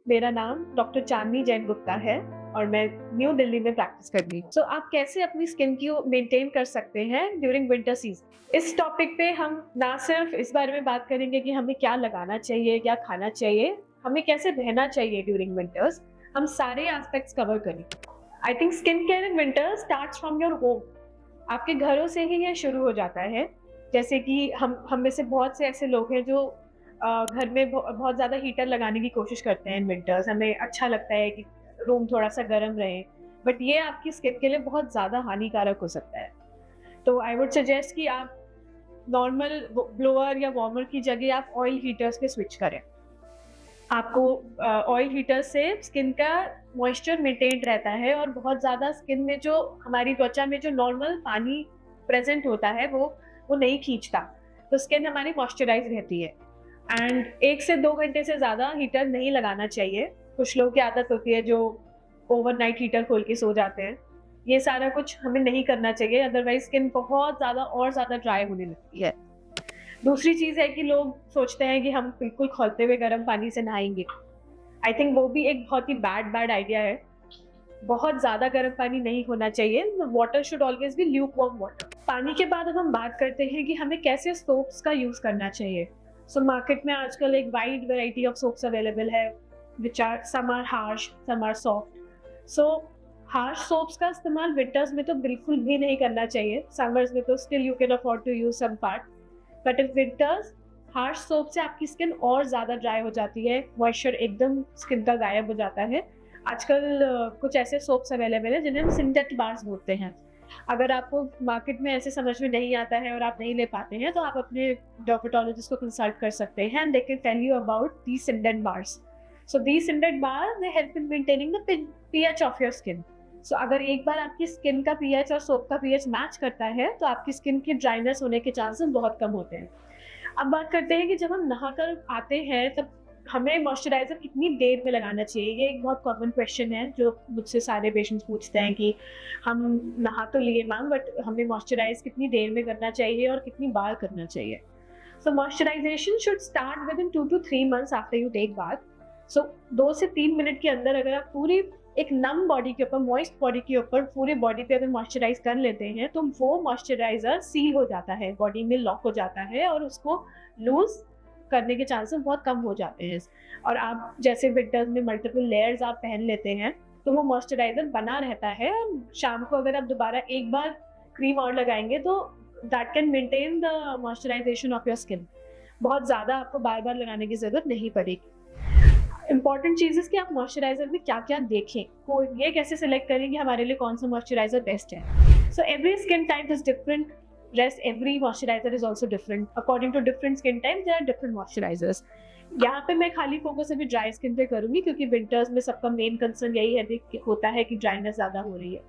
मेरा नाम डॉक्टर चांदनी जैन गुप्ता है और मैं न्यू दिल्ली में प्रैक्टिस कर रही हूँ। सो आप कैसे अपनी स्किन को मेंटेन कर सकते हैं ड्यूरिंग विंटर सीजन? इस टॉपिक पे हम ना सिर्फ इस बारे में बात करेंगे कि हमें क्या लगाना चाहिए, क्या खाना चाहिए, हमें कैसे रहना चाहिए ड्यूरिंग विंटर्स, हम सारे एस्पेक्ट्स कवर करेंगे। I think skin care in winter starts from your home. आपके घरों से ही ये शुरू हो जाता है। जैसे कि हम में से बहुत से ऐसे लोग हैं जो घर में बहुत ज़्यादा हीटर लगाने की कोशिश करते हैं इन विंटर्स। हमें अच्छा लगता है कि रूम थोड़ा-सा गर्म रहे, बट ये आपकी स्किन के लिए बहुत ज़्यादा हानिकारक हो सकता है। तो आई वुड सजेस्ट कि आप नॉर्मल ब्लोअर या वार्मर की जगह आप ऑयल हीटर्स पे स्विच करें। आपको ऑयल हीटर से स्किन का मॉइस्चर मेंटेन रहता है और बहुत ज़्यादा स्किन में जो हमारी त्वचा में जो नॉर्मल पानी प्रेजेंट होता है वो नहीं खींचता, तो स्किन हमारी मॉइस्चराइज रहती है। एंड 1 से 2 घंटे से ज़्यादा हीटर नहीं लगाना चाहिए। कुछ लोगों की आदत होती है जो ओवरनाइट हीटर खोल के सो जाते हैं। ये सारा कुछ हमें नहीं करना चाहिए, अदरवाइज स्किन बहुत ज़्यादा और ज़्यादा ड्राई होने लगती है। दूसरी चीज़ है कि लोग सोचते हैं कि हम बिल्कुल खौलते हुए गर्म पानी से नहाएँगे। आई थिंक वो भी एक बहुत ही बैड आइडिया है। बहुत ज़्यादा गर्म पानी नहीं होना चाहिए। Water should always B lukewarm water. पानी के बाद अब हम बात करते हैं कि हमें कैसे सोप्स का यूज़ करना चाहिए। सो मार्केट में आजकल एक wide variety of soaps available है, which are some are harsh, some are soft. So harsh soaps का इस्तेमाल विंटर्स में तो बिल्कुल भी नहीं करना चाहिए। समर्स में तो still you can afford to use some part, but in winters harsh soap से आपकी स्किन और ज़्यादा ड्राई हो जाती है, मॉइस्चर एकदम स्किन का गायब हो जाता है। आजकल कुछ ऐसे सोप्स अवेलेबल हैं जिन्हें हम सिंथेटिक बार्स बोलते हैं। अगर आपको मार्केट में ऐसे समझ में नहीं आता है और आप नहीं ले पाते हैं, तो आप अपने डर्मेटोलॉजिस्ट को कंसल्ट कर सकते हैं and they can tell you about these synthetic bars. So these synthetic bars they help in maintaining the pH of your skin. So अगर एक बार आपकी स्किन का पीएच और सोप का पीएच मैच करता है, तो आपकी स्किन की ड्राइनेस होने के चांसेस बहुत कम होते हैं। अब बात करते हैं कि जब हम नहाकर आते हैं तब हमें मॉइस्चराइज़र कितनी देर में लगाना चाहिए? ये एक बहुत कॉमन क्वेश्चन है जो मुझसे सारे पेशेंट्स पूछते हैं कि हम नहा तो लिए मैम, बट हमें मॉइस्चराइज़ कितनी देर में करना चाहिए और कितनी बार करना चाहिए? So moisturization should start within 2 to 3 months after you take bath. So 2 से 3 मिनट के अंदर अगर आप पूरी एक नम बॉडी के ऊपर, मॉइस्ट बॉडी के ऊपर, पूरी बॉडी पे अगर मॉइस्चराइज़ कर लेते हैं, तो वो मॉइस्चराइज़र सील हो जाता है, बॉडी में लॉक हो जाता है और उसको लूज़ करने के चांसेस बहुत कम हो जाते हैं। और आप जैसे विंटर्स में मल्टीपल लेयर्स आप पहन लेते हैं, तो वो मॉइस्चराइज़र बना रहता है। शाम को अगर आप दोबारा एक बार क्रीम और लगाएँगे, तो that can maintain the moisturization of your skin. बहुत ज़्यादा आपको बार-बार लगाने की ज़रूरत नहीं पड़ेगी। इम्पॉर्टेंट चीज़ है कि आप मॉइस्चराइज़र में क्या-क्या देखें, को ये कैसे सेलेक्ट करें कि हमारे लिए कौन-सा मॉइस्चराइज़र बेस्ट है। So every skin type is different, rest every moisturizer is also different. According to different skin types, there are different moisturizers. यहाँ पे मैं खाली फोकस अभी ड्राई स्किन पे करूँगी, क्योंकि विंटर्स में सबका मेन कंसर्न यही है होता है कि ड्राइनेस ज़्यादा हो रही है।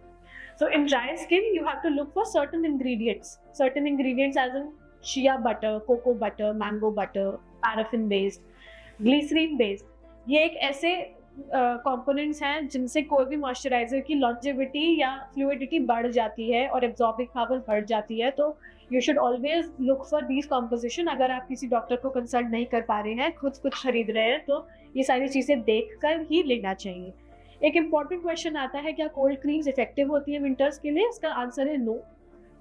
So in dry skin, you have to look for certain ingredients as in shea butter, cocoa butter, mango butter, paraffin based, glycerin based. ये एक ऐसे कंपोनेंट्स हैं जिनसे कोई भी मॉइस्चराइजर की लॉन्जेविटी या फ्लूइडिटी बढ़ जाती है और एब्जॉर्बिंग पावर बढ़ जाती है। तो you should always look for these composition. अगर आप किसी डॉक्टर को कंसल्ट नहीं कर पा रहे हैं, खुद कुछ खरीद रहे हैं, तो ये सारी चीज़ें देख कर ही लेना चाहिए। एक इम्पॉर्टेंट क्वेश्चन आता है, क्या कोल्ड क्रीम्स इफेक्टिव होती है विंटर्स के लिए? इसका आंसर है नो।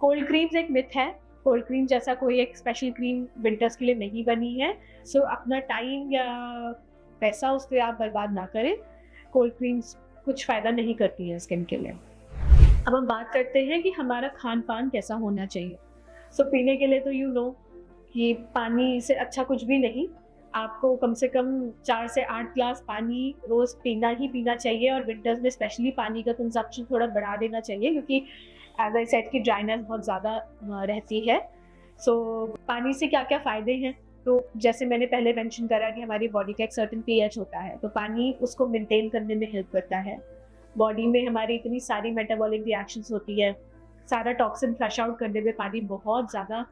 कोल्ड क्रीम्स एक मिथ है। कोल्ड क्रीम जैसा कोई एक स्पेशल क्रीम विंटर्स के लिए नहीं बनी है। सो अपना टाइम या पैसा उस पर आप बर्बाद ना करें। कोल्ड क्रीम्स कुछ फ़ायदा नहीं करती हैं स्किन के लिए। अब हम बात करते हैं कि हमारा खान पान कैसा होना चाहिए। सो पीने के लिए तो यू नो कि पानी से अच्छा कुछ भी नहीं। आपको कम से कम 4 से 8 ग्लास पानी रोज़ पीना ही पीना चाहिए, और विंटर्स में स्पेशली पानी का कंजप्शन थोड़ा बढ़ा देना चाहिए, क्योंकि एज आई सेड कि ड्राइनेस बहुत ज़्यादा रहती है। सो पानी से क्या क्या फ़ायदे हैं? तो जैसे मैंने पहले मेंशन करा कि हमारी बॉडी का एक सर्टेन पीएच होता है, तो पानी उसको मेंटेन करने में हेल्प करता है। बॉडी में हमारी इतनी सारी मेटाबॉलिक रिएक्शंस होती है, सारा टॉक्सिन फ्लश आउट करने में पानी बहुत ज़्यादा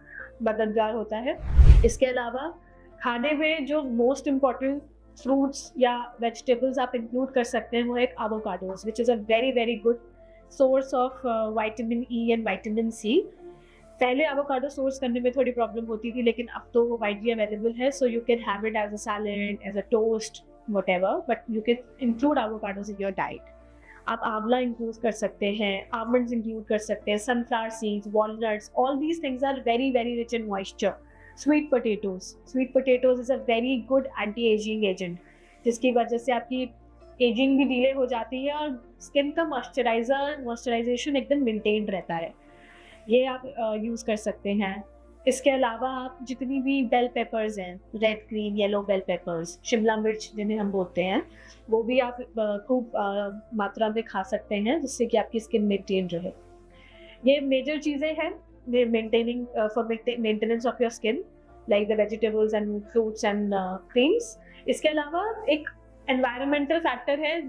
मददगार होता है। इसके अलावा खाने में जो मोस्ट इम्पॉर्टेंट फ्रूट्स या वेजिटेबल्स आप इंक्लूड कर सकते हैं, वो एक avocados, which is a very very good source of vitamin E and vitamin C. पहले एवोकाडो सोर्स करने में थोड़ी प्रॉब्लम होती थी, लेकिन अब तो वो वाइडली अवेलेबल है। So you can have it as a salad, as a toast, whatever, but you can include avocados in your diet. आप आंवला इंक्लूड कर सकते हैं, आमंड्स इंक्लूड कर सकते हैं, sunflower seeds, walnuts, all these things are very very rich in moisture. Sweet potatoes is a very good anti ageing agent, जिसकी वजह से आपकी एजिंग भी डिले हो जाती है और स्किन का मॉइस्चराइजेशन एकदम मेंटेन रहता है. ये आप यूज़ कर सकते हैं. इसके अलावा आप जितनी भी बेल पेपर्स हैं, red, green, yellow bell peppers, शिमला मिर्च जिन्हें हम बोलते हैं, वो भी आप खूब मात्रा में खा सकते हैं, जिससे कि आपकी स्किन मेंटेन रहे. ये मेजर चीज़ें हैं maintaining for maintenance of your skin, like the vegetables and fruits and creams. इसके अलावा एक एनवायरमेंटल फैक्टर है,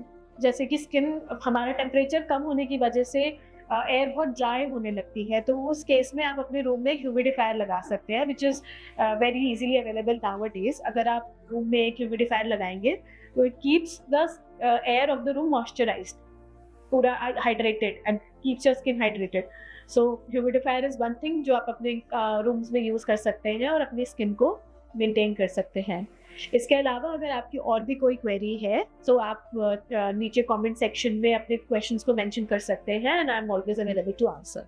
जैसे कि स्किन, हमारा टेम्परेचर कम होने की वजह से एयर बहुत ड्राई होने लगती है, तो उस केस में आप अपने रूम में ह्यूमिडिफायर लगा सकते हैं, which is very easily available nowadays. अगर आप रूम में एक ह्यूमिडिफायर लगाएंगे तो it keeps the air of the room moisturized, पूरा hydrated, and keeps your skin hydrated. So humidifier is one thing जो आप अपने रूम्स में यूज़ कर सकते हैं और अपनी स्किन को मेंटेन कर सकते हैं. इसके अलावा अगर आपकी और भी कोई क्वेरी है तो आप नीचे कमेंट सेक्शन में अपने क्वेश्चंस को मेंशन कर सकते हैं, and I am always available to answer.